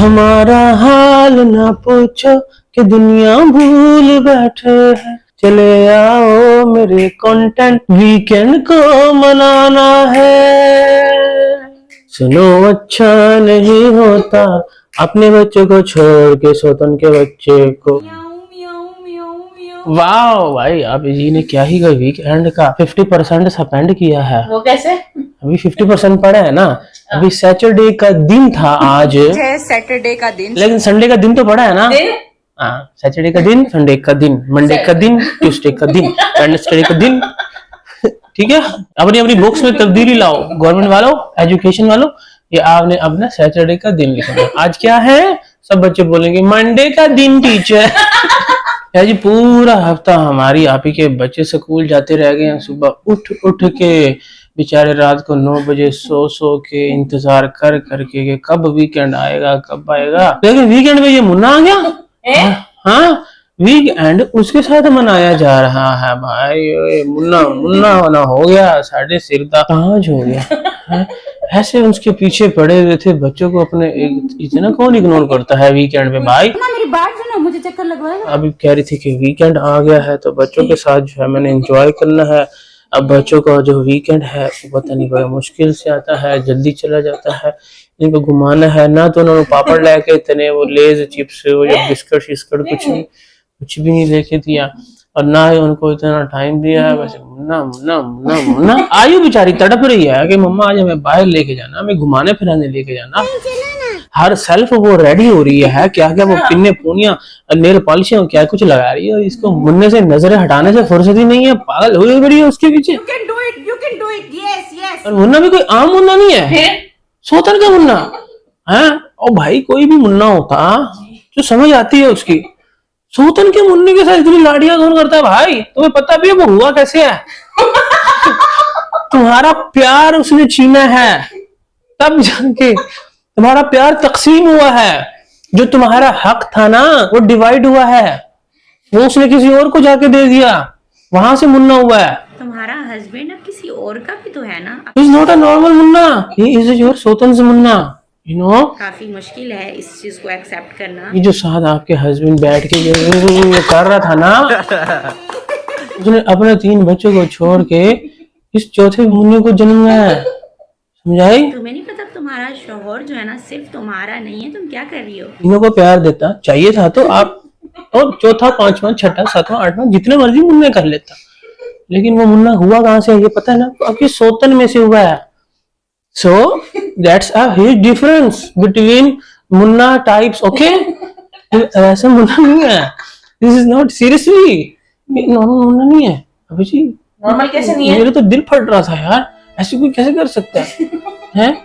हमारा हाल ना पूछो कि दुनिया भूल बैठे हैं। चले आओ मेरे कंटेंट, वीकेंड को मनाना है। सुनो अच्छा नहीं होता अपने बच्चों को छोड़ के स्वतन के बच्चे को। वाह भाई, आप जी ने क्या ही वीकेंड का 50% स्पेंड किया है। वो कैसे? अभी 50% पड़ा है ना। अभी सैटरडे का दिन था आज, सैटरडे का दिन, लेकिन संडे का दिन तो पड़ा है ना। हाँ, सैटरडे का दिन, संडे का दिन, मंडे का दिन, ट्यूसडे का दिन, वेडनेसडे का दिन। ठीक है, अपनी अपनी बुक्स में तब्दीली लाओ, गवर्नमेंट वालों, एजुकेशन वालों। ये आपने अपना सैटरडे का दिन लिखा है। आज क्या है? सब बच्चे बोलेंगे मंडे का दिन टीचर। या जी पूरा हफ्ता हमारी आप ही के बच्चे स्कूल जाते रह गए हैं। सुबह उठ उठ के बेचारे रात को 9 बजे सो के इंतजार कर करके कि कब वीकेंड आएगा, कब आएगा। लेकिन वीकेंड में ये मुन्ना आ गया। हाँ, वीकेंड उसके साथ मनाया जा रहा है भाई। मुन्ना मुन्ना वाला हो गया, साढ़े सिर का ताज हो गया। ऐसे उसके पीछे पड़े हुए थे बच्चों को अपने। इतना कौन इग्नोर करता है वीकेंड पे भाई। मेरी बात सुनो, मुझे चक्कर लगवाएगा। अभी कह रही थी कि वीकेंड आ गया है तो बच्चों के साथ जो है मैंने एंजॉय करना है। अब बच्चों का जो वीकेंड है वो पता नहीं बड़ा मुश्किल से आता है, जल्दी चला जाता है। इनको घुमाना है ना, तो उन्होंने पापड़ लेके इतने वो लेज चिप्स वो जो बिस्कुट शिस्कुट कुछ भी नहीं लेके दिया, और ना ही उनको इतना टाइम दिया है। बस मुन्ना मुन्ना मुन्ना मुन्ना। आयु बेचारी तड़प रही है कि मम्मा आज हमें बाहर लेके जाना, हमें घुमाने फिराने लेके जाना। हर सेल्फ वो रेडी हो रही है, क्या क्या वो पिन्ने पूनिया नेल पॉलिश क्या कुछ लगा रही है, और इसको मुन्ने से नजरें हटाने से फुर्सत ही नहीं है। पागल हुई बड़ी है उसके पीछे। You can do it, yes. और मुन्ना भी कोई आम मुन्ना नहीं है, सोतन का मुन्ना है। और भाई कोई भी मुन्ना होता जो समझ आती है उसकी, सोतन के मुन्ने के साथ इतनी लाड़ियां कौन करता है भाई? तुम्हें पता भी है वो हुआ कैसे है? तुम्हारा प्यार उसने छीना है, तब जाके तुम्हारा प्यार तकसीम हुआ है। जो तुम्हारा हक था ना वो डिवाइड हुआ है, वो उसने किसी और को जाके दे दिया, वहां से मुन्ना हुआ है। तुम्हारा हस्बैंड अब किसी और का भी तो है ना। He is not a normal Munna, he is your सोतन से मुन्ना, you know? काफी मुश्किल है इस चीज को एक्सेप्ट करना। ये जो साथ आपके हस्बैंड बैठ के ये कर रहा था ना, उसने अपने 3 बच्चों को छोड़ के इस चौथे मुन्ने को जन्म दिया है, समझाई? तुम्हें नहीं पता तुम्हारा शौहर जो है ना सिर्फ तुम्हारा नहीं है, तुम क्या कर रही हो? तीनों को प्यार देता चाहिए था तो आप, और चौथा, 5वां, 6वां, 7वां, 8वां जितने मर्जी मुन्ने कर लेता, लेकिन वो मुन्ना हुआ कहां से ये पता है ना, तो आपकी सोतन में से हुआ है। So that's a huge difference between Munna types, okay? ऐसा मुन्ना नहीं है, this is not seriously normal Munna नहीं है। अभी जी नॉर्मल कैसे नहीं है? मेरे तो दिल फट रहा था यार, ऐसे कोई कैसे कर सकता है? हैं?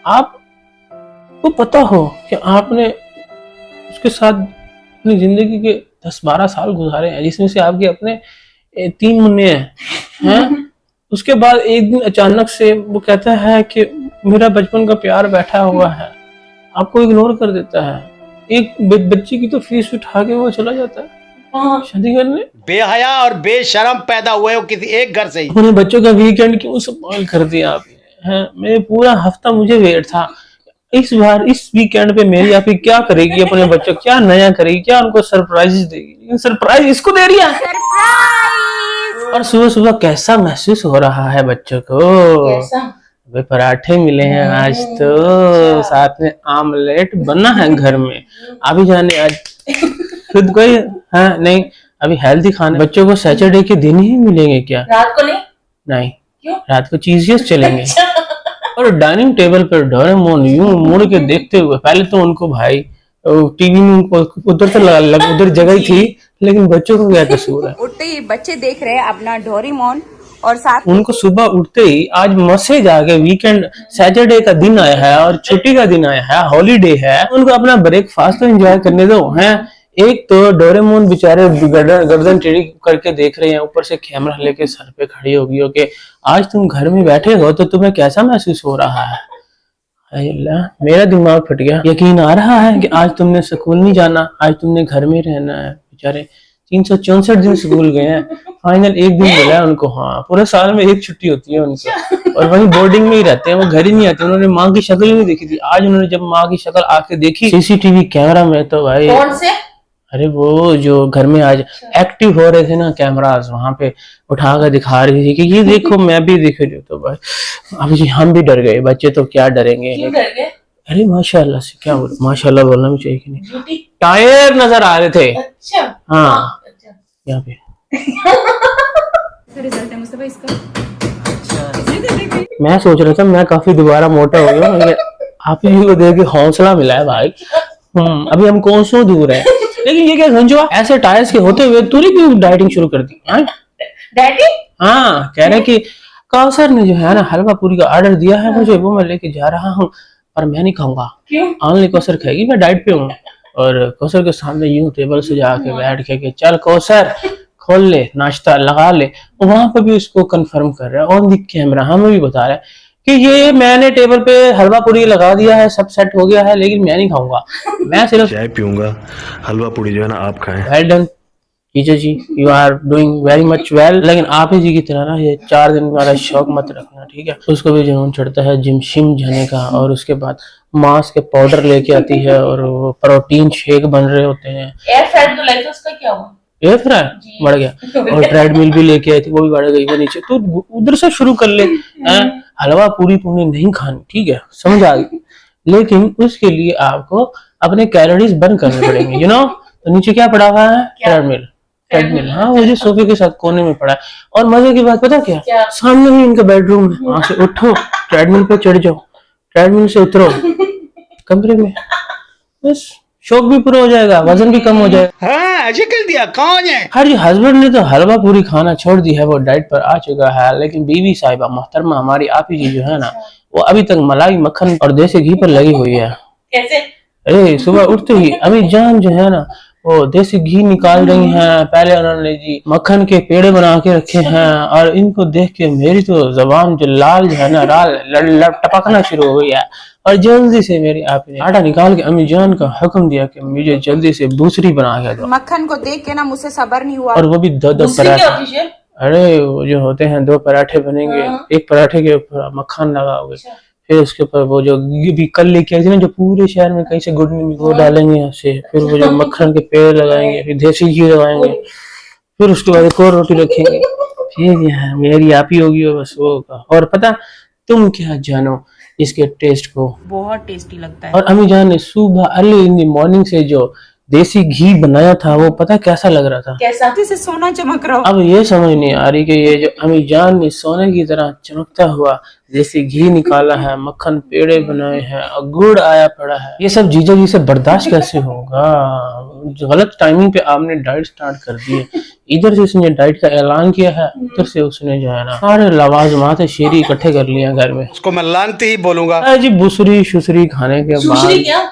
आपको पता हो कि आपने उसके साथ अपनी जिंदगी के 10-12 साल गुजारे हैं, जिसमें से आपके अपने 3 मुन्ने हैं। उसके बाद एक दिन अचानक से वो कहता है कि मेरा बचपन का प्यार बैठा हुआ है, आपको इग्नोर कर देता है। एक बच्ची की तो फीस उठा के वो चला जाता है शादी करने। बेहया और बेशरम पैदा हुए हो किसी एक घर से ही। अपने बच्चों का वीकेंड क्यों स्पॉइल कर दिया आपने? हैं, मेरे पूरा हफ्ता मुझे वेट था इस बार इस वीकेंड पे मेरी आप ही क्या करेगी अपने बच्चों, क्या नया करेगी, क्या उनको सरप्राइज देगी? लेकिन सरप्राइज इसको दे रही है। और सुबह सुबह कैसा महसूस हो रहा है बच्चों को? वे पराठे मिले हैं आज तो, साथ में आमलेट बना है घर में। अभी जाने आज खुद कोई, हाँ नहीं अभी हेल्थी खाने बच्चों को सैटरडे के दिन ही मिलेंगे क्या? रात को नहीं? नहीं, क्यों? रात को चीजियस चलेंगे। और डाइनिंग टेबल पर डोरेमोन यूं मुड़ के देखते हुए, पहले तो उनको भाई टीवी में उनको उधर तो उधर जगह ही थी, लेकिन बच्चों को क्या कसूर है? उठते ही बच्चे देख रहे हैं अपना डोरेमोन, और साथ उनको सुबह उठते ही आज मैसेज आ गया वीकेंड सैटरडे का दिन आया है और छुट्टी का दिन आया है, हॉलीडे है, उनको अपना ब्रेकफास्ट तो एंजॉय करने दो। हैं, एक तो डोरेमोन बेचारे गर्दन टेढ़ी करके देख रहे हैं, ऊपर से कैमरा लेके सर पे खड़ी होगी हो कि आज तुम घर में बैठे हो तो तुम्हें कैसा महसूस हो रहा है? अल्लाह, मेरा दिमाग फट गया। यकीन आ रहा है कि आज तुमने स्कूल नहीं जाना, आज तुमने घर में रहना है। बेचारे 364 दिन स्कूल गए हैं, फाइनल एक दिन मिला है उनको। हाँ, पूरे साल में एक छुट्टी होती है उनको, और वही बोर्डिंग में ही रहते हैं, वो घर ही नहीं आते। उन्होंने माँ की शक्ल ही नहीं देखी थी। आज उन्होंने जब माँ की शक्ल आके देखी सीसीटीवी कैमरा में, तो भाई कौन से? अरे वो जो घर में आज एक्टिव हो रहे थे ना कैमरास, वहां पे उठा कर दिखा रही थी कि ये देखो मैं भी देख रही हूँ। तो भाई अब जी हम भी डर गए, बच्चे तो क्या डरेंगे। क्यों डर गए? अरे माशाल्लाह से क्या बोल, माशाल्लाह बोलना भी चाहिए कि नहीं। ड्यूटी? टायर नजर आ रहे थे। अच्छा। हाँ अच्छा। यहाँ पे रिजल्ट है मुस्तफा इसका। मैं सोच रहा था मैं काफी दोबारा मोटा हो गया, मगर आप ही को देख के हौसला मिला है भाई। अभी हम कौन सौ दूर है, लेकिन ये क्या संजो, ऐसे टायर्स के होते हुए तूने क्यों डाइटिंग शुरू कर दी? डाइटिंग? हाँ, कह रहे कि कौसर ने जो है ना हलवा पूरी का ऑर्डर दिया है मुझे, वो मैं लेके जा रहा हूँ, पर मैं नहीं खाऊंगा। क्यों? ऑनली कौसर खाएगी, मैं डाइट पे हूँ। और कौसर के सामने यूं टेबल से जाके बैठ के चल कौसर खोल ले, नाश्ता लगा ले। वहां पर भी उसको कंफर्म कर रहा है ऑन दी कैमरा, हमें भी बता रहा है कि ये मैंने टेबल पे हलवा पूरी लगा दिया है, सब सेट हो गया है, लेकिन मैं नहीं खाऊंगा, मैं सिर्फ चाय पीऊंगा, हलवा पूरी जो है ना आप खाएं। Well done teacher ji, you are doing very much well. लेकिन आप ही जी की तरह ना ये 4 दिन वाला शौक मत रखना, ठीक है। उसको भी जुनून चढ़ता है जिम शिम जाने का, और उसके बाद मांस के पाउडर लेके आती है, और वो प्रोटीन शेक बन रहे होते हैं। एयर फ्राइड तो लाइक उसका क्या हुआ? एयर फ्राई बढ़ गया, और ट्रेडमिल भी लेके आई थी, वो भी बढ़ गई वो नीचे। तो उधर से शुरू कर ले। हलवा पूरी तूने नहीं खानी, ठीक है, समझ आ गई, लेकिन उसके लिए आपको अपने कैलोरीज बर्न करने पड़ेंगे, यू नो। तो नीचे क्या पड़ा हुआ है? ट्रेडमिल। ट्रेडमिल, हाँ, वो जो सोफे के साथ कोने में पड़ा है। और मजे की बात पता क्या? सामने ही इनका बेडरूम है, वहां से उठो, ट्रेडमिल पे चढ़ जाओ, ट्रेडमिल से उतरो कमरे में, बस शौक भी पूरा हो जाएगा, वजन भी कम हो जाएगा। हाँ, ऐसे कर दिया, कौन है? हाँ जी, हस्बैंड ने तो हलवा पूरी खाना छोड़ दी है, वो डाइट पर आ चुका है, लेकिन बीवी साहिबा मोहतरमा हमारी आप ही जी जो है ना, वो अभी तक मलाई मक्खन और देसी घी पर लगी हुई है। कैसे? अरे सुबह उठते ही अभी जान जो है ना वो देसी घी निकाल रही हैं। पहले उन्होंने जी मक्खन के पेड़े बना के रखे हैं, और इनको देख के मेरी तो जबान जो लाल जो है ना लाल टपकना शुरू हो गई है। और जल्दी से मेरी आप ने आटा निकाल के अम्मी जान का हुक्म दिया कि मुझे जल्दी से भूसरी बना के दो। मक्खन को देख के ना मुझसे सब्र नहीं हुआ। और वो भी 2 दूसरी क्या पराठे। होती है? अरे वो जो होते हैं 2 पराठे बनेंगे, एक पराठे के ऊपर मक्खन लगाओगे, फिर उसके ऊपर वो जो भी कल लेके आए थे ना, जो पूरे शहर में कहीं से गुड न्यूज वो डालेंगे ऐसे, फिर वो जो मक्खन के पेड़ लगाएंगे, फिर देसी घी लगाएंगे, फिर उसके बाद एक और रोटी रखेंगे, फिर यहाँ मेरी आप ही होगी बस वो होगा। और पता तुम क्या जानो इसके टेस्ट को, बहुत टेस्टी लगता है। और अम्मी जान ने सुबह अर्ली इन द मॉर्निंग से जो देसी घी बनाया था वो पता कैसा लग रहा था? कैसा? जैसे सोना चमक रहा हो। अब ये समझ नहीं आ रही कि ये जो अम्मी जान ने सोने की तरह चमकता हुआ देसी घी निकाला है, मक्खन पेड़े बनाए हैं, और गुड़ आया पड़ा है, ये सब जीजा जी से बर्दाश्त कैसे होगा? गलत टाइमिंग पे आपने डाइट स्टार्ट कर दी है। इधर से उसने डाइट का ऐलान किया है, उधर से उसने जो है ना सारे लवाजमात शेरी इकट्ठे कर लिए हैं घर में। उसको मैं लानती ही बोलूंगा। अरे जी बुसरी शुसरी खाने के सुश्री बाद, क्या?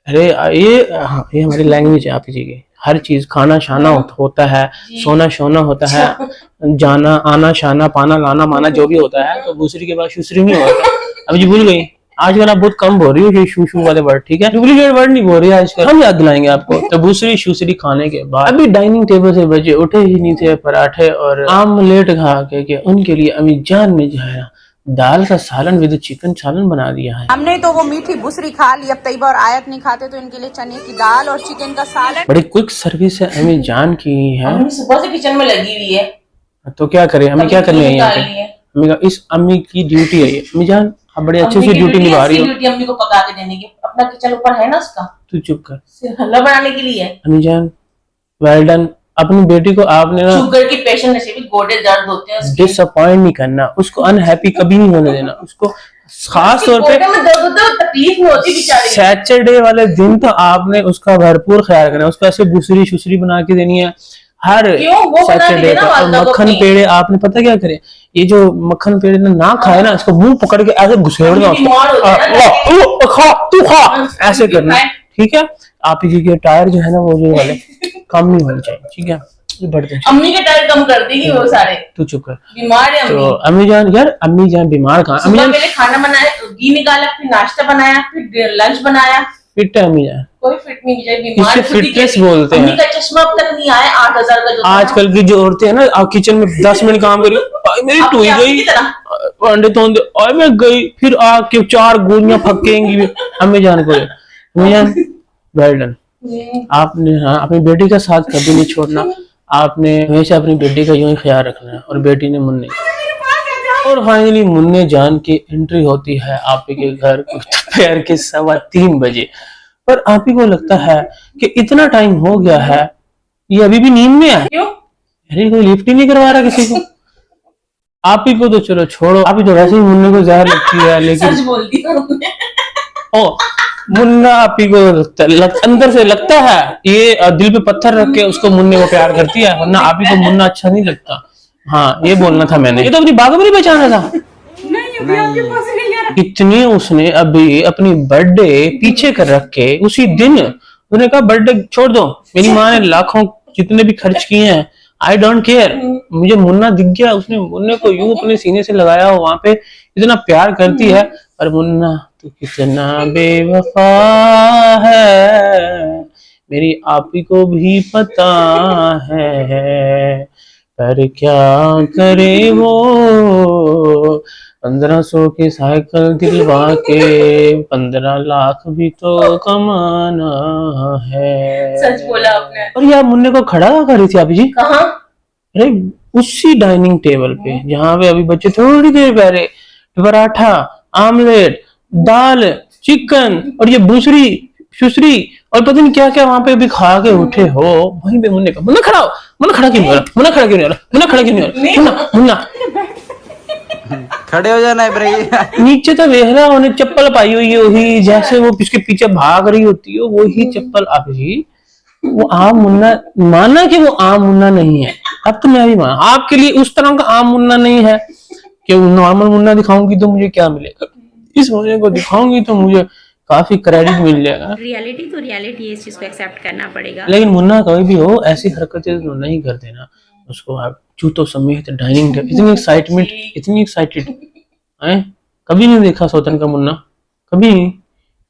अरे ये हमारी लैंग्वेज है आप जी की। हर चीज खाना शाना होता है, सोना शोना होता है, जाना आना शाना पाना लाना माना जो भी होता है, तो दूसरी के बाद शुसरी नहीं होता। अब जी भूल गई, आजकल आप बहुत कम बोल रही हो ये शू शू वाले वर्ड, ठीक है, डुप्लीकेट वर्ड नहीं बोल रही है आजकल, हम याद दिलाएंगे आपको। तो दूसरी शुसरी खाने के बाद अभी डाइनिंग टेबल से बचे उठे ही नहीं थे पराठे और आमलेट खा के उनके लिए अम्मी जान ने जो है ना दाल का सालन विद चिकन सालन बना दिया है। हमने तो वो मीठी बुसरी खा ली, अब तैयबा और आयत नहीं खाते, तो इनके लिए चने की दाल और चिकन का सालन। बड़ी क्विक सर्विस है अम्मी जान की है। अम्मी सुबह से किचन में लगी हुई है, तो क्या करें, हमें क्या करनी है यहाँ पे? निकालनी है। अम्मी का इस अम्मी की ड्यूटी है ये। अम्मी जान आप बड़ी अच्छे से ड्यूटी निभा रही हो। ड्यूटी अम्मी को पका के देने की, अपना किचन ऊपर है ना उसका, तू चुप कर। सिर्फ हलवा बनाने के लिए है। अम्मी जान वेल डन। अपनी बेटी को आपने ना शुगर की पेशेंट से भी गोडे दर्द होते हैं उसके। डिसअपॉइंट नहीं करना, उसको अनहैप्पी कभी नहीं होने देना, उसको खास तौर पे गोडे में दर्द होता है, तकलीफ में होती बेचारी। सैटरडे वाले दिन तो आपने उसका भरपूर ख्याल करना है, उसको ऐसे बुसरी शुसरी बना के देनी है हर सैटरडे को। और मक्खन पेड़े आपने पता क्या करे, ये जो मक्खन पेड़े ना खाए ना, इसको मुंह पकड़ के ऐसे घुसेड़ना उसको, खा तू खा, ऐसे करना, ठीक है। आप ही के टायर जो है ना वो जो वाले कम नहीं होने चाहिए, ठीक है, ये बढ़ते हैं। अम्मी के टायर कम कर देगी वो सारे। तू चुप कर। बीमार है तो अम्मी। अम्मी जान यार, अम्मी जान बीमार कहाँ? अम्मी सुबह जान पहले खाना बनाया, घी निकाला, फिर नाश्ता बनाया, फिर लंच बनाया, फिट है अम्मी जान, कोई फिट नहीं मुझे, बीमार इसे खुद ही फिटनेस कहती। बोलते हैं। अम्मी का चश्मा अब तक नहीं आया 8,000 का जो था। आजकल की जो औरतें हैं ना किचन में 10 मिनट काम करी, भाई मेरी आपकी टूई आपकी गई, की तरह। अंडे तोड़ दे और मैं गई, फिर आके 4 गोलियां फकेंगी अम्मी जान को। अम्मी जान वेल डन, आपने हाँ अपनी बेटी का साथ कभी नहीं छोड़ना, आपने हमेशा अपनी बेटी का यूं ही ख्याल रखना है। और बेटी ने मुन्ने, और फाइनली मुन्ने जान की एंट्री होती है आप ही के घर दोपहर के 3:15 बजे। पर आप ही को लगता है कि इतना टाइम हो गया है, ये अभी भी नींद में है, क्यों? अरे कोई लिफ्ट ही नहीं करवा रहा किसी को। आप ही को तो चलो छोड़ो, आप ही तो वैसे ही मुन्ने को जहर लगती है, सच लेकिन बोल दिया उन्होंने। ओ मुन्ना आप ही को अंदर से लगता है ये दिल पे पत्थर रख के उसको मुन्ने को प्यार करती है, वरना आप ही को मुन्ना अच्छा नहीं लगता। हाँ ये बोलना था मैंने, ये तो अपनी बागबरी बचाना था। इतनी उसने अभी अपनी बर्थडे पीछे कर रख के उसी दिन उन्होंने कहा बर्थडे छोड़ दो, मेरी माँ ने लाखों जितने भी खर्च किए हैं, आई डोंट केयर, मुझे मुन्ना दिख गया। उसने मुन्ने को यूं अपने सीने से लगाया हो, वहां पे इतना प्यार करती है। और मुन्ना तू कितना बेवफा है, मेरी आप ही को भी पता है, पर क्या करे वो 1500 की साइकिल दिलवा के 15 लाख भी तो कमाना है। सच बोला आपने। और यार मुन्ने को खड़ा कर रही थी आप जी, कहाँ? अरे उसी डाइनिंग टेबल पे जहाँ पे अभी बच्चे थोड़ी देर पहले पराठा, आमलेट, दाल, चिकन और ये दूसरी सुसरी और पता नहीं क्या क्या वहां पे अभी खा के उठे हो, वहीं पे मुन्ने का मुन्ना खड़ा हो, मुन्ना खड़ा क्यों नहीं हो रहा, मुन्ना खड़ा क्यों नहीं हो रहा, मुन्ना खड़ा क्यों नहीं हो रहा, मुन्ना मुन्ना खड़े हो जाना है भाई। नीचे तो देख रहा उन्हें चप्पल पाई हुई है वही, जैसे वो उसके पीछे भाग रही होती है वही चप्पल। आप जी वो आम मुन्ना, माना कि वो आम मुन्ना नहीं है, अब तो मैं भी माना आपके लिए उस तरह का आम मुन्ना नहीं है कि नॉर्मल मुन्ना दिखाऊंगी तो मुझे क्या मिलेगा, इस मुन्ने को दिखाऊंगी तो मुझे काफी क्रेडिट मिल जाएगा। रियलिटी तो रियलिटी है, इस चीज को एक्सेप्ट करना पड़ेगा। लेकिन मुन्ना कभी भी हो ऐसी हरकतें तो नहीं कर देना, उसको आप जूतों समेत डाइनिंग टेबल, इतनी एक्साइटमेंट, इतनी एक्साइटेड है, कभी नहीं देखा सौतन का मुन्ना, कभी नहीं,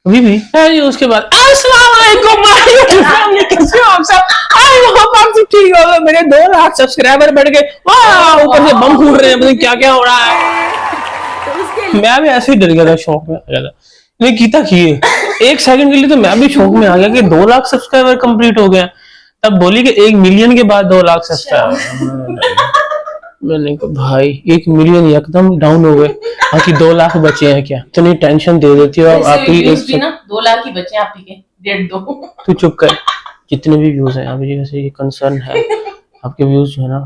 कभी भी। है उसके बाद अस्सलाम वालेकुम कैसे हो आप सब, आई होप आप सब ठीक हो, मेरे 2 लाख सब्सक्राइबर बढ़ गए, वाह ऊपर से बम फूट रहे हैं, पता नहीं क्या क्या हो रहा है। मैं भी ऐसे ही डर गया था, शौक में आ गया था, नहीं कीता किए 1 सेकंड के लिए तो मैं भी शौक में आ गया कि 2 लाख सब्सक्राइबर कंप्लीट हो गए। तब बोली कि 1 मिलियन के बाद 2 लाख सब्सक्राइबर। मैंने कहा भाई 1 मिलियन एकदम डाउन हो गए, बाकी 2 लाख बचे हैं क्या, इतनी टेंशन दे देती हो आप ही। 2 लाख ही बचे आप ही के, 1.5-2। तू चुप कर, जितने भी व्यूज हैं अभी वैसे ये कंसर्न है आपके व्यूज जो है ना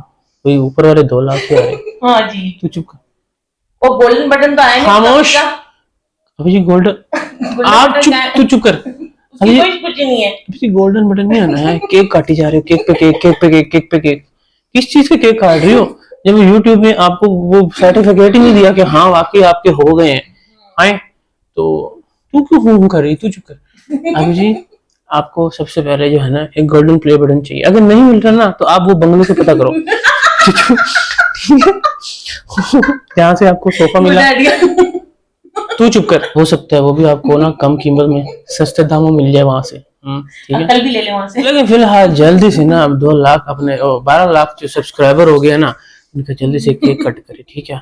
कोई ऊपर वाले 2 लाख ही आ रहे। हाँ जी, तू चुप कर, वो गोल्डन बटन तो आया नहीं। खामोश अभी जी गोल्डन, आप चुप, तू चुप कर, अभी कोई कुछ नहीं है। अभी गोल्डन बटन नहीं आना है, केक काटी जा रही हो, केक पे केक, केक पे केक, केक पे केक, किस चीज के केक काट रही हो जब YouTube ने आपको वो सर्टिफिकेट ही नहीं दिया कि हाँ वाकई आपके हो गए हैं, आए तो तू क्यों हूं कर रही, तू चुप कर। अभी जी आपको सबसे पहले जो है ना एक गोल्डन प्ले बटन चाहिए, अगर नहीं मिल रहा ना तो आप वो बंगले से पता करो जहाँ से आपको सोफा मिला, तू चुप कर, हो सकता है वो भी आपको ना कम कीमत में सस्ते दामों मिल जाए वहां से, ठीक है, कल भी ले ले वहां से। लेकिन फिलहाल जल्दी से ना अब 2 लाख अपने 12 लाख जो सब्सक्राइबर हो गए ना इनका जल्दी से केक कट करे, ठीक है,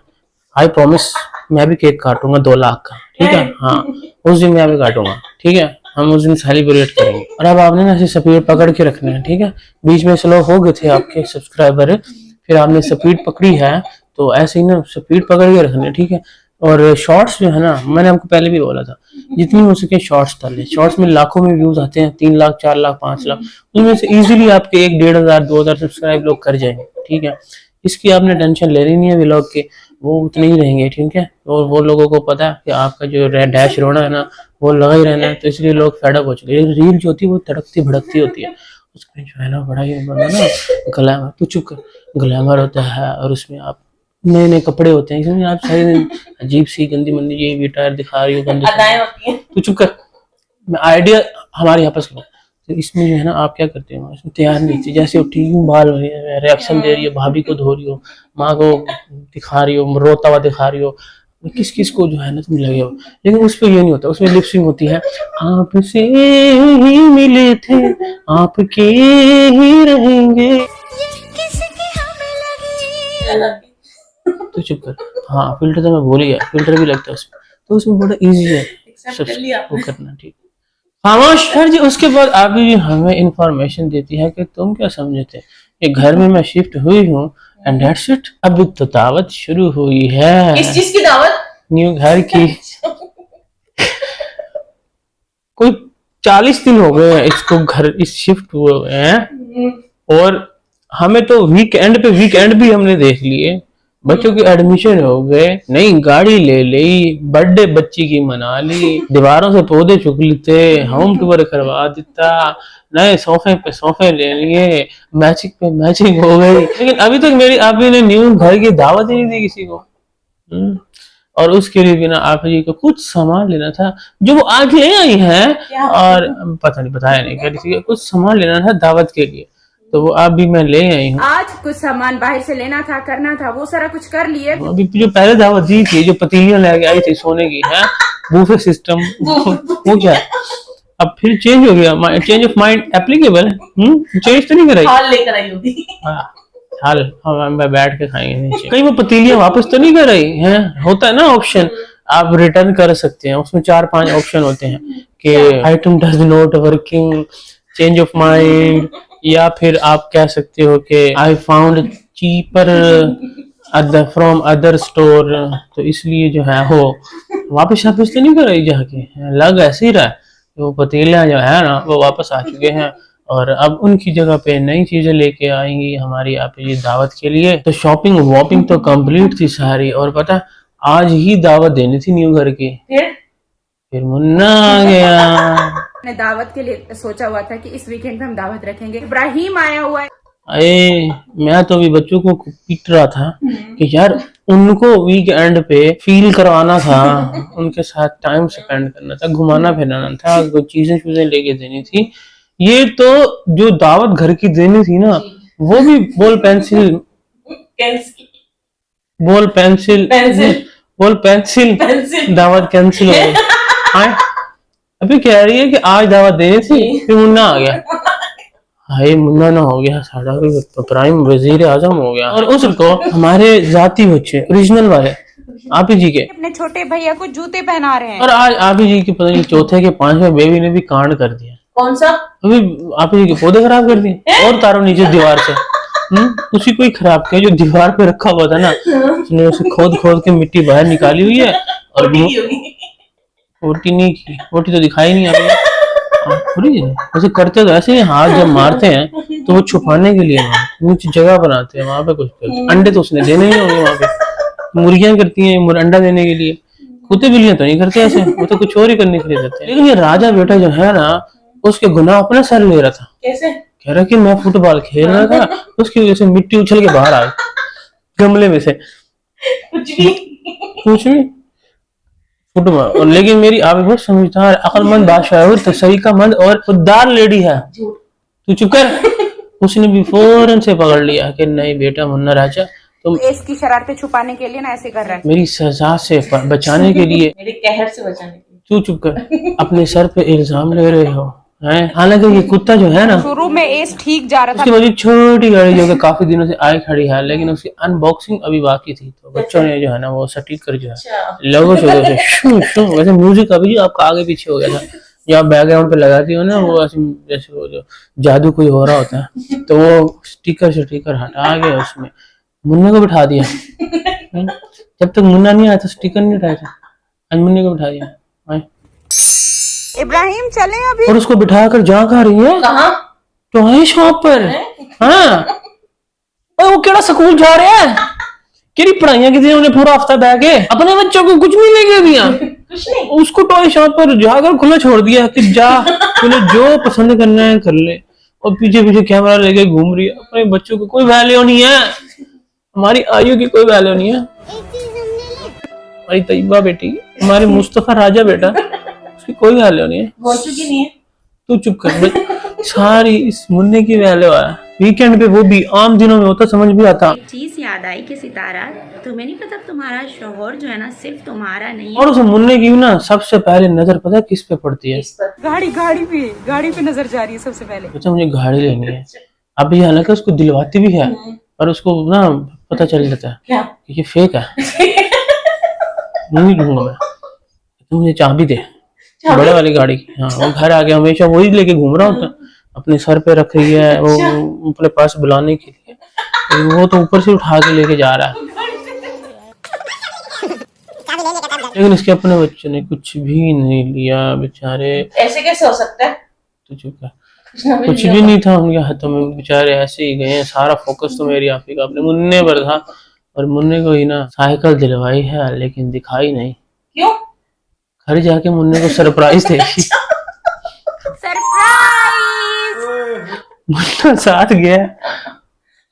आई प्रॉमिस मैं भी केक काटूंगा 2 लाख का, ठीक है, हाँ उस दिन मैं भी काटूंगा, ठीक है, हम उस दिन सेलिब्रेट करेंगे। और अब आपने ना ऐसे स्पीड पकड़ के रखना है, ठीक है, बीच में स्लो हो गए थे आपके सब्सक्राइबर, फिर आपने स्पीड पकड़ी है तो ऐसे ही ना स्पीड पकड़ के रखनी है, ठीक है। और शॉर्ट्स जो है ना मैंने आपको पहले भी बोला था जितनी हो सके शॉर्ट्स डालें, शॉर्ट्स में लाखों में व्यूज आते हैं, 3 लाख 4 लाख 5 लाख, उनमें से इजीली आपके 1-1.5 2,000 सब्सक्राइब लोग कर जाएंगे, ठीक है, इसकी आपने टेंशन लेनी नहीं है, व्लॉग के वो उतने ही रहेंगे, ठीक है, और वो लोगों को पता है कि आपका जो डैश रोना है ना वो लगा ही रहना है, तो इसलिए लोग फेडअप हो चुके हैं। रील जो होती है वो तड़कती भड़कती होती है, उसमें जो है ना बड़ा ही बना ना ग्लैमर, तू चुप कर, ग्लैमर होता है और उसमें आप नए नए कपड़े होते हैं, इसमें आप सारी दिन अजीब सी गंदी मंदी ये भी टायर दिखा रही हो, गंदी अदाएं होती हैं। तू चुप कर, मैं आइडिया हमारे यहाँ पर तो इसमें जो है ना आप क्या करते हो, इसमें तैयार नहीं थी, जैसे उठी यूं बाल हो रही है, रिएक्शन दे रही हो, भाभी को धो रही हो, माँ को दिखा रही हो, रोता हुआ दिखा रही हो, किस किस को जो है ना तुम लगे हो, लेकिन उस पे ये नहीं होता, उसमें लिपसिंग होती है, आपसे ही मिले थे आपके ही रहेंगे। तो चुप कर। हाँ फिल्टर तो मैं भूल गया, फिल्टर भी लगता है उसमें, तो उसमें बड़ा इजी है वो करना। ठीक खामोश। फिर जी उसके बाद अभी हमें इंफॉर्मेशन देती है कि तुम क्या समझे थे, ये घर में मैं शिफ्ट हुई हूँ एंड दैट्स इट। अब तो दावत शुरू हुई है। किस चीज की दावत? न्यू घर की। कोई 40 दिन हो गए हैं इसको घर इस शिफ्ट हुए हैं, और हमें तो वीकेंड भी हमने देख लिए, बच्चों की एडमिशन हो गए, नई गाड़ी ले ली, बर्थडे बच्ची की मना ली, दीवारों से पौधे चुक लेते, होम टूर करवा देता, नए सोफे पे सोफे ले लिए, मैचिंग पे मैचिंग हो गई, लेकिन अभी तक मेरी आप ने न्यू घर की दावत ही नहीं दी किसी को। और उसके लिए भी ना आप जी को कुछ सामान लेना था जो वो आज ले आई है, और पता नहीं बताया नहीं क्या, कुछ सामान लेना था दावत के लिए, तो वो आप भी मैं ले आई हूँ। आज कुछ सामान बाहर से लेना था, करना था, वो सारा कुछ कर लिए। अभी जो पहले दावत दी थी, जो पतीलियां लेके आई थी सोने की है, बूफे सिस्टम, वो क्या है? अब फिर चेंज हो गया, चेंज ऑफ माइंड एप्लीकेबल है। चेंज तो नहीं कराई, हाल लेकर आई होगी। हाल हम बैठ के खाएंगे। कहीं वो पतीलियां वापस तो नहीं कराई है? होता है ना ऑप्शन, आप रिटर्न कर सकते हैं, उसमें 4-5 ऑप्शन होते हैं कि item does not working, change of mind, या फिर आप कह सकते हो कि I found cheaper from other store, तो इसलिए जो है वो वापस तो नहीं कराई जाके, लग ऐसे ही रहा है वो पतीलियां जो है ना वो वापस आ चुके हैं, और अब उनकी जगह पे नई चीजें लेके आएंगी हमारी आप ये दावत के लिए। तो शॉपिंग वॉपिंग तो कंप्लीट थी सारी, और पता आज ही दावत देनी थी न्यू घर की, फिर मुन्ना आ गया। ने दावत के लिए सोचा हुआ था कि इस वीकेंड में हम दावत रखेंगे, इब्राहिम आया हुआ है। अरे मैं तो अभी बच्चों को पीट रहा था कि यार उनको वीकेंड पे फील करवाना था, उनके साथ टाइम स्पेंड करना था, घुमाना फिराना था, कोई चीजें लेके देनी थी। ये तो जो दावत घर की देनी थी ना, वो भी बॉल पेंसिल दावत कैंसिल हो गई। अभी कह रही है कि आज दावत देनी थी, फिर मुन्ना आ गया। हाय मुन्ना ना हो गया साड़ा प्राइम वजीर आजम हो गया, और उसको हमारे जाती बच्चे ओरिजिनल वाले आप ही जी के अपने छोटे भैया को जूते पहना रहे हैं, और आज आप ही जी के पता नहीं चौथे के 5वें बेबी ने भी कांड कर दिया। कौन सा? अभी आप ही जी के पौधे खराब कर दिए, और तारों नीचे दीवार से उसी को ही खराब किया जो दीवार पे रखा हुआ था ना, उसने उसे खोद के मिट्टी बाहर निकाली हुई है, और फोटी नहीं की, फोटी तो दिखाई नहीं आ रही। वैसे करते तो ऐसे हाथ जब मारते हैं तो वो छुपाने के लिए कुछ जगह बनाते हैं वहां पे, कुछ अंडे तो उसने देने ही होंगे वहां पे, मुर्गियां करती हैं अंडा देने के लिए, कुत्ते बिल्लियां तो नहीं करते ऐसे, वो तो कुछ और ही करने के लिए करते हैं। लेकिन ये राजा बेटा जो है ना, उसके गुनाह अपने सर ले रहा था। कैसे? कह रहा कि मैं फुटबॉल खेल रहा था, उसकी वजह से मिट्टी उछल के बाहर आ गई गमले में से, कुछ भी फुटबॉल। और लेकिन मेरी आप बहुत समझदार, अक्लमंद, बादशाह, तरीकामंद और खुददार लेडी है, तू चुप कर। उसने भी फौरन से पकड़ लिया कि नहीं बेटा मुन्ना राजा, तुम इसकी शरारतें छुपाने के लिए ना ऐसे कर रहा है, मेरी सजा से बचाने के लिए, मेरे कहर से बचाने के लिए। तू चुप कर, अपने सर पे इल्जाम ले रहे हो हैं। हालांकि ये कुत्ता जो है ना, शुरू में एस ठीक जा रहा था, उसकी वजह छोटी गाड़ी जो कि काफी दिनों से आई खड़ी है, लेकिन उसकी अनबॉक्सिंग अभी बाकी थी, तो बच्चों ने जो है ना वो स्टिकर जो है लोगों से शू शू, वैसे म्यूजिक अभी जो आपका आगे पीछे हो गया था, जो आप बैकग्राउंड पे लगाती हो ना, वो ऐसे जैसे वो जो जादू कोई हो रहा होता है, तो वो स्टिकर हटा के उसमें मुन्ना को बिठा दिया। जब तक मुन्ना नहीं आया था स्टिकर नहीं हटाया था, आज मुन्ने को बिठा दिया। इब्राहिम चले अभी, और उसको बिठा कर जहाँ खा रही है, कहाँ? तो है शॉप पर। हाँ वो केड़ा स्कूल जा रहा है, केड़ी पढ़ाइयां की उन्हें पूरा हफ्ता बह के अपने बच्चों को कुछ नहीं लेके दिया, उसको टॉय शॉप पर जाकर खुला छोड़ दिया कि जा तूने जो पसंद करना है कर ले, और पीछे पीछे कैमरा लेके घूम रही है। अपने बच्चों को कोई वैल्यू नहीं है, हमारी आयु की कोई वैल्यू नहीं है। हमारी तैयबा बेटी, हमारे मुस्तफा राजा बेटा, उसकी कोई वैल्यू नहीं है, बोल चुकी नहीं है। तू चुप कर, सारी इस मुन्ने की वैल्यू है। वीकेंड पे, वो भी आम दिनों में होता समझ भी आता। एक चीज याद आई कि सितारा, तुम्हें नहीं पता तुम्हारा शौहर जो है ना सिर्फ तुम्हारा नहीं है। और उस मुन्ने की ना सबसे पहले नजर पता है किस पे पड़ती है? गाड़ी पे नजर जा रही है सबसे पहले। अच्छा मुझे गाड़ी लेनी है। अब ये हालांकि उसको दिलवाती भी है पर उसको ना पता चल जाता है क्या? कि ये फेक है। नहीं लूंगा मैं, तू मुझे चाबी दे बड़े वाली गाड़ी की। हाँ, वो घर आके हमेशा वही लेके घूम रहा होता, अपने सर पे रख रही है वो अपने पास बुलाने के लिए। वो तो ऊपर से उठा के लेके जा रहा है। लेकिन इसके अपने बच्चे ने कुछ भी नहीं लिया बेचारे। ऐसे कैसे हो सकता है? तो चुप है, कुछ भी नहीं था उनके हाथों में, बेचारे ऐसे ही गए। सारा फोकस तो मेरी आपी का अपने मुन्ने पर था, और मुन्ने को ही ना साइकिल दिलवाई है लेकिन दिखाई नहीं। क्यों? घर जाके मुन्ने को सरप्राइज देगी। मुन्ना साथ गया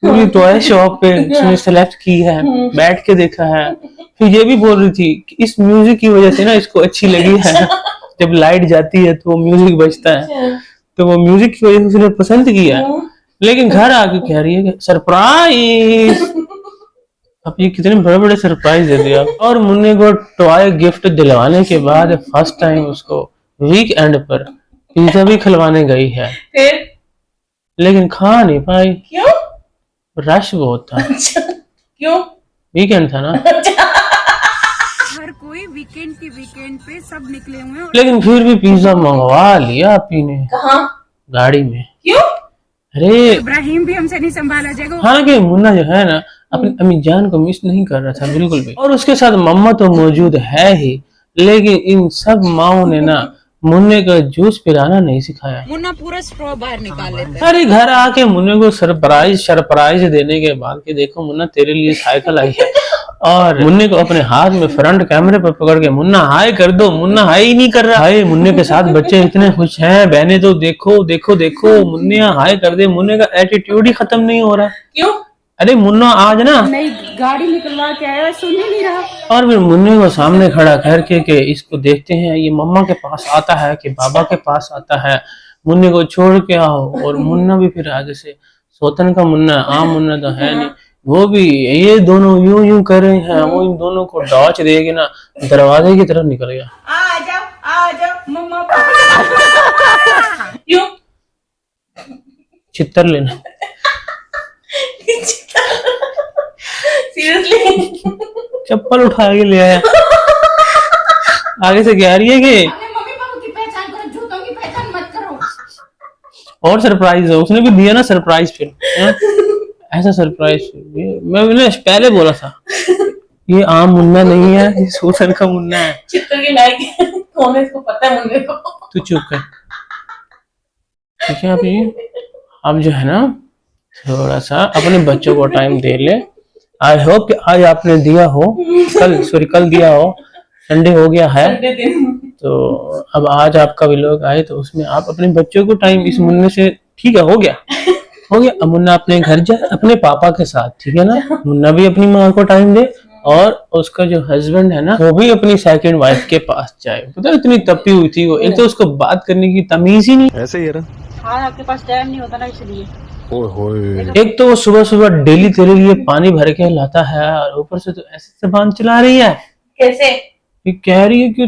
पूरी टॉय शॉप पे, उसने सेलेक्ट की है, बैठ के देखा है। फिर ये भी बोल रही थी कि इस म्यूजिक की वजह से ना इसको अच्छी लगी है। जब लाइट जाती है तो वो म्यूजिक बजता है, तो वो म्यूजिक की वजह से उसने पसंद किया। लेकिन घर आके कह रही है कि सरप्राइज। अब ये कितने बड़े बड़े सरप्राइज दे दिया। और मुन्ने को टॉय गिफ्ट दिलवाने के बाद फर्स्ट टाइम उसको वीकेंड पर पिज्जा भी खिलवाने गई है, फिर लेकिन खा नहीं पाई। क्यों? रश बहुत था। क्यों? वीकेंड था ना। हर कोई वीकेंड पे सब निकले हुए हैं। लेकिन फिर भी पिज्जा मंगवा लिया आपी ने कहाँ? गाड़ी में। क्यों? अरे इब्राहिम भी हमसे नहीं संभाला जाएगा। हालांकि मुन्ना जो है ना अपनी अम्मी जान को मिस नहीं कर रहा था बिल्कुल भी, और उसके साथ मम्मा तो मौजूद है ही, लेकिन इन सब माओ ने ना मुन्ने का जूस पिलाना नहीं सिखाया। मुन्ना पूरा स्ट्रॉ बाहर निकाल लेता है। अरे घर आके मुन्ने को सरप्राइज देने के बाद कि देखो मुन्ना तेरे लिए साइकिल आई है, और मुन्ने को अपने हाथ में फ्रंट कैमरे पर पकड़ के मुन्ना हाय कर दो। मुन्ना हाय ही नहीं कर रहा। हाय मुन्ने के साथ बच्चे इतने खुश हैं, बहने तो देखो देखो देखो मुन्ने हाय कर दे। मुन्ने का एटीट्यूड ही खत्म नहीं हो रहा। क्यों? अरे मुन्ना आज ना नई गाड़ी निकलवा के आया, सुन ही नहीं रहा। और फिर मुन्ने को सामने खड़ा करके के इसको देखते हैं, ये मम्मा के पास आता है कि बाबा के पास आता है, मुन्ने को छोड़ के आओ। और मुन्ना भी फिर आगे से सोतन का मुन्ना, आम मुन्ना तो है नहीं, वो भी ये दोनों यूं यूं कर रहे हैं। वो इन दोनों को डॉच दे के ना दरवाजे की तरफ निकल गया। आ जाओ मम्मा। क्यों? चित्तर लेना। सीरियसली? चप्पल उठा के ले आया। आगे से कह रही है कि मम्मी पापा की पहचान करो, जूतों की पहचान मत करो। और सरप्राइज है, उसने भी दिया ना सरप्राइज। फिर ऐसा सरप्राइज मैंने पहले बोला था ये आम मुन्ना नहीं है, ये सोसन का मुन्ना है। चित्तर के लायक कौन है इसको पता है मुन्ने को। तू चुप कर, ठीक है। अभी अब जो है ना थोड़ा सा अपने बच्चों को टाइम दे ले। आई होप कि आज आपने दिया हो, कल दिया हो, संडे हो गया है तो अब आज आपका व्लॉग आए तो उसमें आप अपने बच्चों को टाइम इस मुन्ने से, ठीक है हो गया। अब मुन्ना अपने घर जाए अपने पापा के साथ, ठीक है ना। मुन्ना भी अपनी माँ को टाइम दे, और उसका जो हस्बैंड है ना वो भी अपनी सेकंड वाइफ के पास जाए। पता है इतनी तपी हुई थी वो, एक तो उसको बात करने की तमीज ही नहीं। ऐसे ही है ना। हाँ आपके पास टाइम नहीं होता ना इसलिए। एक तो वो सुबह सुबह डेली तेरे लिए पानी भर के लाता है, और ऊपर से तो ऐसे जबान चला रही है। कैसे? ये कह रही है कि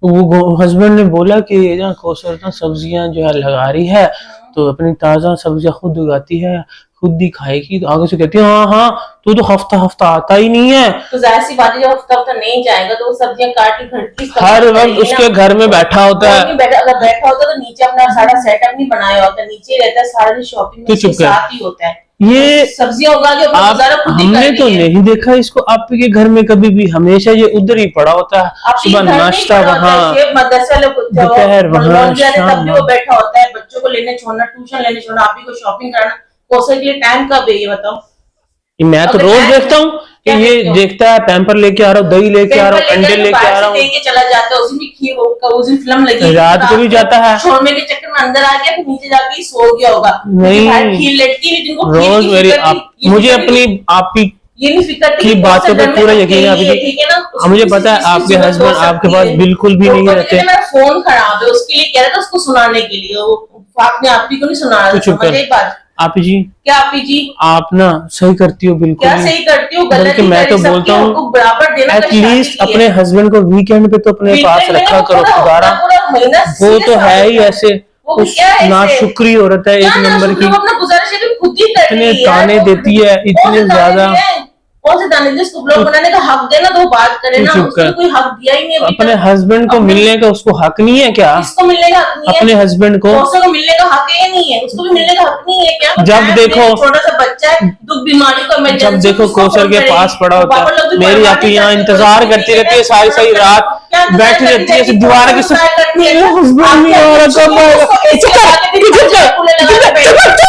वो हस्बैंड ने बोला कि ना कौसर ना सब्जियां जो है लगा रही है, तो अपनी ताजा सब्जियां खुद उगाती है, खुद ही खाएगी। तो आगे से कहती है हाँ तू तो हफ्ता हफ्ता आता ही नहीं है। तो जाहिर सी बात है जब हफ्ता नहीं जाएगा तो वो सब्जियां काट के घर की हर वक्त उसके घर में बैठा होता है। अगर बैठा होता तो नीचे अपना सारा सेटअप नहीं बनाया होता, नीचे रहता है, सारा दिन शॉपिंग में साथ ही होता है। ये सब्जियां उगा के अपना गुजारा खुद ही हमने करनी तो है। नहीं देखा इसको आपके घर में कभी भी, हमेशा ये उधर ही पड़ा होता है। सुबह नाश्ता वहाँ, दोपहर वहाँ, शाम तब भी वो बैठा होता है, बच्चों को लेने छोड़ना, ट्यूशन लेने छोड़ना, आप ही को शॉपिंग कराना। कौशल के लिए टाइम कब है ये बताओ? मैं तो रोज देखता हूँ कि ये देखता है पैम्पर लेके आ रहा हूँ, दही लेके आ रहा हूँ, अंडे लेके आ रहा हूँ, चला जाता है। उस दिन भी खीर होगा, उस दिन फिल्म लगी, रात को भी जाता है, छोड़ने के चक्कर में अंदर आ गया, फिर नीचे जाके ही सो गया होगा। नहीं खीर लटकी नहीं, जिनको रोज मेरी मुझे अपनी आप ही ये नहीं फिक्र की बातों पे पूरा यकीन है। अभी मुझे पता है आपके हस्बैंड आपके पास बिल्कुल भी नहीं रहते। मेरा फोन खराब है, उसके लिए कह रहा था उसको सुनाने के लिए, वो आपने आप ही को नहीं सुना रहा। आप जी, क्या आपी जी? आप ना सही करती हो बिल्कुल क्या ही। सही करती हूँ? गलत बल्कि ही मैं करी, तो सबकी बोलता हूँ हमको बराबर देना। एटलीस्ट अपने हस्बैंड को वीकेंड पे तो अपने पास रखा करो खुदारा। वो तो है ही ऐसे, उस नाशुक्री औरत है एक नंबर की, अपना गुजारिश भी खुद ही कर इतने रही है। ताने देती है, इतने ज्यादा। कौन से दाने दिए? उसको ब्लॉग बनाने का हक देना, तो बात करे ना। उसको कोई हक दिया ही नहीं अभी अपने तक। हस्बैंड को मिलने का उसको हक नहीं है क्या? किसको मिलने का हक नहीं है? अपने हस्बैंड को बॉसों को मिलने का हक है या नहीं है? उसको भी मिलने का हक नहीं है क्या? जब देखो छोटा सा बच्चा है, दुख बीमारी को emergency, जब देखो उसको कौशल फोन के करेगी। पास पड़ा होता पापा लोग है, भी मेरी परवाह आपी नहीं यहाँ करते, इंतजार तो करती ठीक रहती है है, सारी सारी रात, क्या इंतजार बैठी करती रहती है रहती है? दीवार के इंतजार करती है? मेरे हस्बैंड नहीं आ रहा, कब आएगा? उसको ऐसे लगा के भी फूले लगा के बैठी।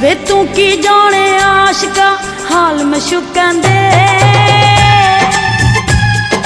वे तू की जाने आशिका हाल मशूकां दे